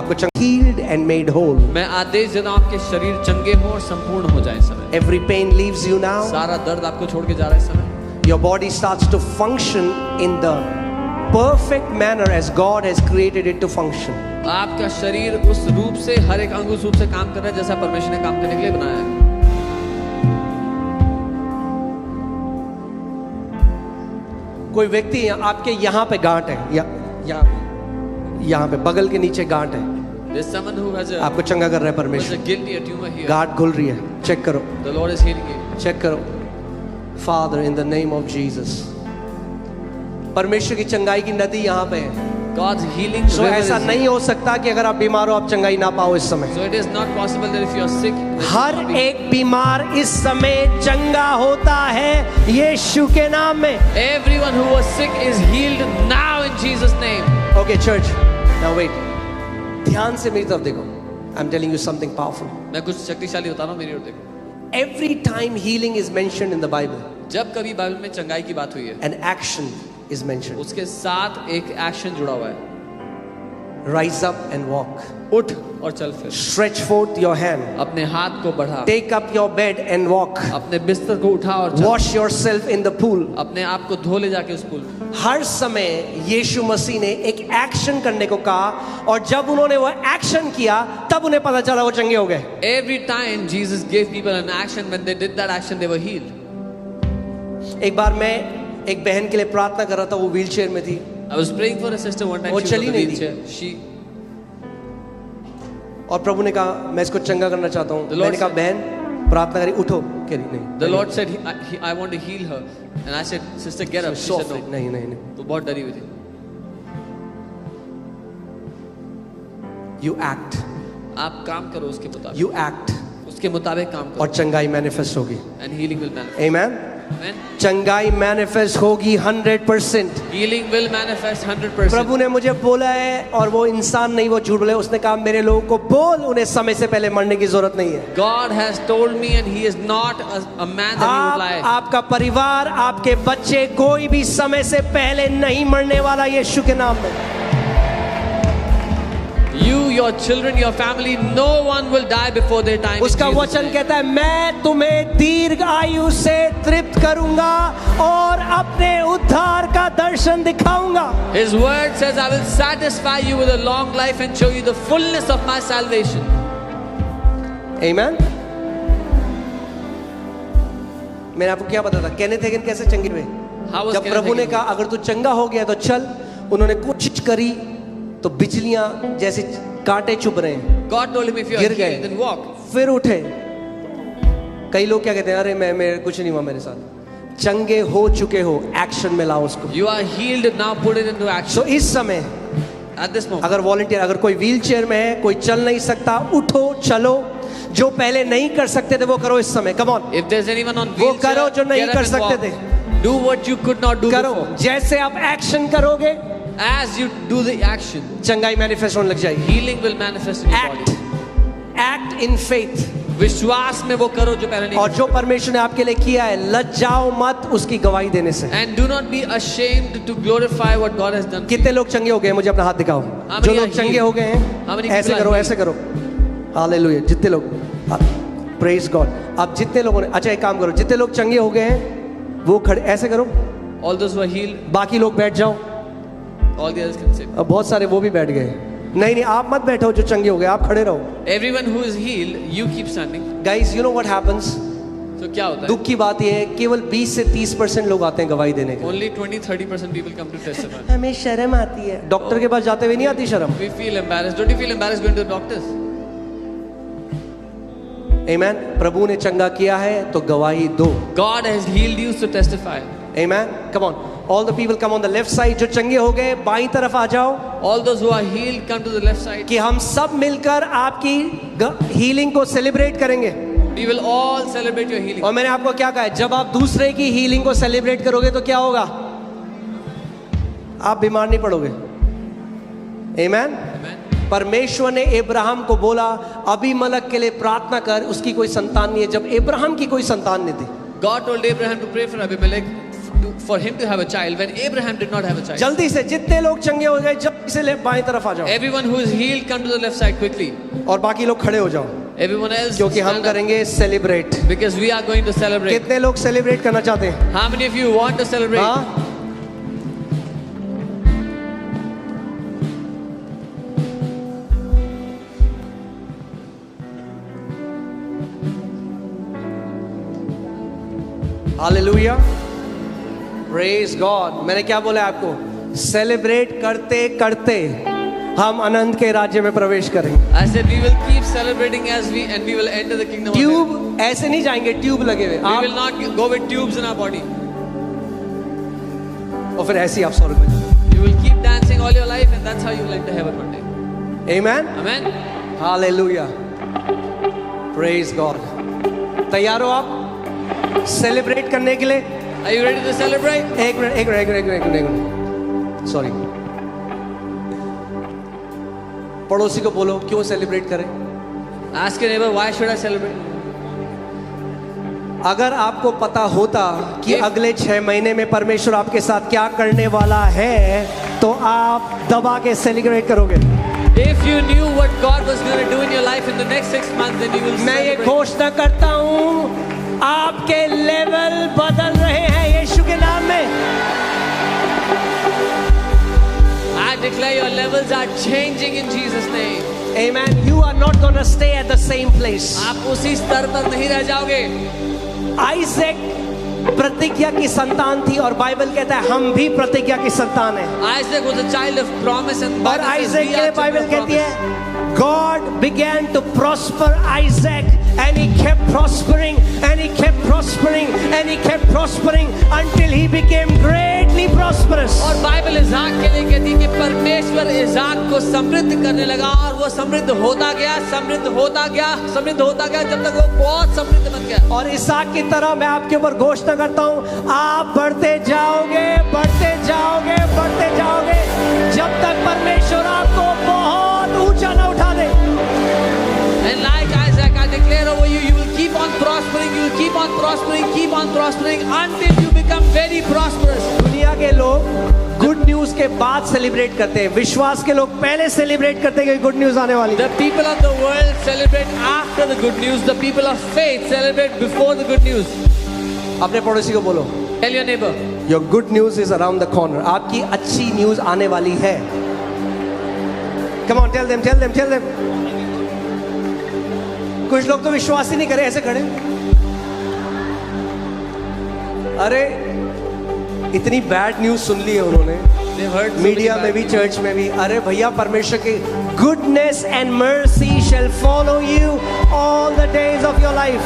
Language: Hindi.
आपको healed and made whole. मैं आदेश देता हूँ आपके शरीर चंगे हो और संपूर्ण हो जाए इस समय। Every pain leaves you now. सारा दर्द आपको छोड़ के जा रहा है इस समय। Your body starts to function in the perfect manner as God has created it to function. आपका शरीर उस रूप से हर एक अंग उस रूप से काम कर रहा है जैसा परमेश्वर ने काम करने के लिए बनाया है। कोई व्यक्ति आपके यहाँ पे गांठ है या यहाँ पे बगल के नीचे गांठ है, There's someone who has a आपको चंगा कर रहा है has a परमेश्वर। guilty a tumor here. गांठ खुल रही है, चेक करो, The Lord is healing you. Check करो। Father, in the name of Jesus, परमेश्वर की चंगाई की नदी यहाँ पे है। God's healing So river ऐसा is here. नहीं हो सकता कि अगर आप बीमार हो आप चंगाई ना पाओ इस समय। So it is not possible that if you are sick, that you her will not be- एक बीमार इस समय चंगा होता है यीशु के नाम में। everyone who was sick is healed now in Jesus' name. Okay, church. Now wait. ध्यान से मेरी तरफ देखो. I'm telling you something powerful. मैं कुछ शक्तिशाली बता रहा हूँ, मेरी ओर देखो। Every time healing is mentioned in the Bible, जब कभी बाइबल में चंगाई की बात हुई है, an action is mentioned. उसके साथ एक एक्शन जुड़ा हुआ है। Rise up and walk. उठ और चल फिर। Stretch forth your hand. अपने हाथ को बढ़ा। Take up your bed and walk. अपने बिस्तर को उठा और चल। Wash yourself in the pool. अपने आप को धो ले जाके उस पुल में। हर समय यीशु मसीह ने एक एक्शन करने को कहा और जब उन्होंने वो एक्शन किया तब उन्हें पता चला वो चंगे हो गए। Every time Jesus gave people an action, when they did that action, they were healed. एक बार मैं एक बहन के लिए प्रार्थना कर रहा था, वो व्हीलचेयर में थी I was praying for a sister one time. वो She was चली on a नहीं थी। wheelchair. She और प्रभु ने कहा मैं इसको चंगा करना चाहता हूँ। The Lord मैंने कहा said- बहन प्रार्थना करी, उठो। कह रही नहीं। The Lord said, I want to heal her. And I said, sister, get up. She said, no. नहीं नहीं नहीं। तो बहुत डरी हुई थी। You act. आप काम करो उसके मुताबिक। You act. उसके मुताबिक काम और करो। चंगाई मैनिफेस्ट होगी। And healing will manifest. Amen. Amen. चंगाई मैनिफेस्ट होगी 100%। Healing will manifest 100%. प्रभु ने मुझे बोला है और वो इंसान नहीं, वो झूठ बोले। उसने कहा मेरे लोगों को बोल उन्हें समय से पहले मरने की जरूरत नहीं है। God has told me, and He is not a man that He would lie. आपका परिवार, आपके बच्चे, कोई भी समय से पहले नहीं मरने वाला यीशु के नाम में। You, your children, your family, no one will die before their time. in उसका Jesus' वचन name. कहता है मैं तुम्हें दीर्घ आयु से तृप्त करूंगा और अपने उद्धार का दर्शन दिखाऊंगा। His word says, I will satisfy you with a long life and show you the fullness of my salvation. Amen. मैंने आपको क्या बताया था, केनेथ हेगन कैसे चंगे हुए? How was जब Kenneth प्रभु ने Hagin? कहा अगर तू चंगा हो गया तो चल, उन्होंने कोशिश करी तो बिजलियां जैसे कांटे चुभ रहे हैं, God told him, if you are गिर healed, गए, then walk. फिर उठे। कई लोग क्या कहते हैं, अरे मैं कुछ नहीं हुआ मेरे साथ। चंगे हो चुके हो, एक्शन में लाओ उसको। You are healed, now put it into action. सो इस समय At this moment, अगर वॉलंटियर, अगर कोई व्हील चेयर में है, कोई चल नहीं सकता, उठो चलो। जो पहले नहीं कर सकते थे वो करो इस समय। Come on, if there's anyone on वो wheelchair, करो जो नहीं get up कर and सकते walk. थे। Do what you could not do करो। before. जैसे आप एक्शन करोगे As you do the action, चंगाई मैनिफेस्ट होने लग जाएगी। healing will manifest in your act body. Act in faith. विश्वास में वो करो जो पहले नहीं और जो परमेश्वर ने आपके लिए किया है, लज्जाओ मत उसकी गवाही देने से। And do not be ashamed to glorify what God has done for you. कितने लोग चंगे हो गए हैं? मुझे अपना हाथ दिखाओ। How जो many लोग are चंगे healed? हो गए हैं How many ऐसे people are करो, healed? ऐसे करो। हालेलुया। जितने लोग, प्रेज गॉड। अब जितने लोगों ने, अच्छा एक काम करो, जितने लोग चंगे हो गए हैं वो खड़े ऐसे करो, All those who are healed, बाकी लोग बैठ जाओ। all the others can sit. अब बहुत सारे वो भी बैठ गए। नहीं आप मत बैठो जो चंगे हो गए, आप खड़े रहो। Everyone who is healed, you keep standing. Guys, you know what happens? So क्या होता है? दुख की बात यह है केवल 20 से 30% लोग आते हैं गवाही देने के। Only 20-30% people come to testify. हमें शर्म आती है, डॉक्टर के पास जाते हुए नहीं आती शर्म। We feel embarrassed. Don't you feel embarrassed going to the doctors? आमेन। प्रभु ने चंगा किया है तो गवाही दो। God has healed you, so testify. Amen. Come on, all the people come on the left side. जो चंगे हो गए बाईं तरफ आ जाओ, All those who are healed, come to the left side. कि हम सब मिलकर आपकी हीलिंग को सेलिब्रेट करेंगे। We will all celebrate your healing. और मैंने आपको क्या कहा है, जब आप दूसरे की हीलिंग को सेलिब्रेट करोगे तो क्या होगा? आप बीमार नहीं पड़ोगे। आमेन। Amen. परमेश्वर ने अब्राहम को बोला अबीमलक के लिए प्रार्थना कर, उसकी कोई संतान नहीं है, जब अब्राहम की कोई संतान नहीं थी। God told Abraham to pray for Abimelech for him to have a child when Abraham did not have a child. जल्दी से जितने लोग चंगे हो गए, जब इसे ले बाएं तरफ आ जाओ Everyone who is healed, come to the left side quickly. और बाकी लोग खड़े हो जाओ Everyone else, क्योंकि हम stand up, करेंगे celebrate. because we are going to celebrate. कितने लोग सेलिब्रेट करना चाहते हैं? How many of you want to celebrate? हाँ, हालेलुया, प्रेज गॉड। मैंने क्या बोला है आपको? सेलिब्रेट करते करते हम अनंत के राज्य में प्रवेश करेंगे। I said we will keep celebrating as we and we will enter the kingdom of heaven. Tube ऐसे नहीं जाएंगे, ट्यूब लगे हुए We will not go with tubes in our body. और फिर ऐसे ही आप स्वर्ग में जाएंगे। You will keep dancing all your life, and that's how you will enter heaven one day. Amen, Amen. Hallelujah, praise God. तैयार हो आप सेलिब्रेट करने के लिए? Are you ready to celebrate? एक मिनट, सॉरी। पड़ोसी को बोलो क्यों सेलिब्रेट करें। Ask your neighbor, why should I celebrate? अगर आपको पता होता कि अगले 6 महीने में परमेश्वर आपके साथ क्या करने वाला है तो आप दबा के सेलिब्रेट करोगे। If you knew what God was going to do in your life in the next 6 months, then you will मैं ये celebrate. घोषणा करता हूँ, आपके लेवल बदल रहे हैं यीशु के नाम में। I declare your levels are changing in Jesus' name. Amen. You are not going to stay at the same place. आप उसी स्तर पर नहीं रह जाओगे। आइजैक प्रतिज्ञा की संतान थी और बाइबल कहता है हम भी प्रतिज्ञा की संतान हैं। Isaac was a child of promise, and और Bible says आइजैक we के are children बाइबल of कहती promise. है God began to prosper Isaac and he kept prospering and he kept prospering and he kept prospering until he became greatly prosperous. और बाइबल इज़ाक के लिए कहती है कि परमेश्वर इज़ाक को समृद्ध करने लगा और वो समृद्ध होता गया, समृद्ध होता गया, समृद्ध होता गया जब तक वो बहुत समृद्ध बन गया। और इसहाक की तरह मैं आपके ऊपर घोषणा करता हूँ, आप बढ़ते जाओगे, बढ़ते जाओगे, बढ़ते जाओगे जब तक परमेश्वर आपको बहुत ऊंचा न उठा दे। And like Isaac, I declare over you, you will keep on prospering, you will keep on prospering, keep on prospering until you become very prosperous. दुनिया के लोग गुड न्यूज के बाद सेलिब्रेट करते हैं, विश्वास के लोग पहले सेलिब्रेट करते हैं कि गुड न्यूज आने वाली है। The people of the world celebrate after the good news. The people of faith celebrate before the good news. अपने पड़ोसी को बोलो, Tell your neighbor, your good news is around the corner. आपकी अच्छी न्यूज आने वाली है। Come on, tell them, tell them, tell them. कुछ लोग तो विश्वास ही नहीं करे, ऐसे खड़े। अरे इतनी बैड न्यूज सुन ली है उन्होंने, they've heard so media many में भी, bad चर्च में भी। अरे भैया, परमेश्वर की goodness and mercy shall follow you all the days of your life.